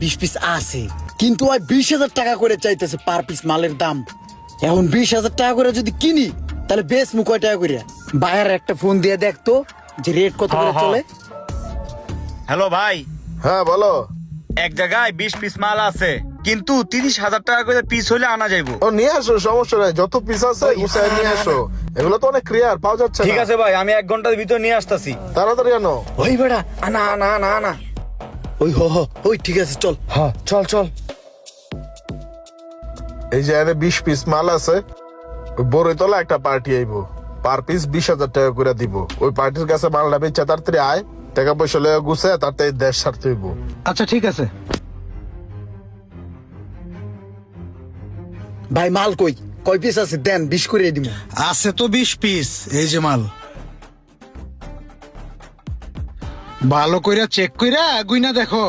20 piece আছে, কিন্তু ওই 20,000 টাকা করে চাইতেছে পার পিস মালের দাম। এখন 20,000 টাকা করে যদি কিনি তাহলে বেশ মু কয় টাকা করে। বাইরে একটা ফোন দিয়ে দেখতো যে রেট কত করে চলে। হ্যালো ভাই, হ্যাঁ বলো। এক জায়গায় 20 পিস মাল আছে, কিন্তু 30,000 টাকা করে পিস হইলে আনা যাইবো। ও নিয়ে আসো, সমস্যা নাই, যত পিস আছে গুছায় নিয়ে আসো। এগুলো তো অনেক ক্লিয়ার পাওয়া যাচ্ছে ঠিক না। আছে ভাই, আমি 1 ঘন্টার ভিতর নিয়ে আসতেছি। তাড়াতাড়ি আনো। ওই বেড়া আনা আনা আনা আনা। ওই ওই ঠিক আছে চল। হ্যাঁ চল চল। এই যে এনে 20 পিস মাল আছে, ওই বড়ইতলা একটা পার্টি আইবো, পার পিস 20,000 টাকা করে দিব। ওই পার্টির কাছে মালটা বেচা তাড়াতাড়ি আয়, টাকা পয়সা লয়ে গুছায় তাড়াতাড়ি দেশ ছাড়তে হইব। আচ্ছা ঠিক আছে। ভাই মাল কয় পিস আছে দেন, 20 করে দিব। আছে তো 20 পিস, এই যে মাল। ভালো কইরা চেক কইরা গুইনা দেখো।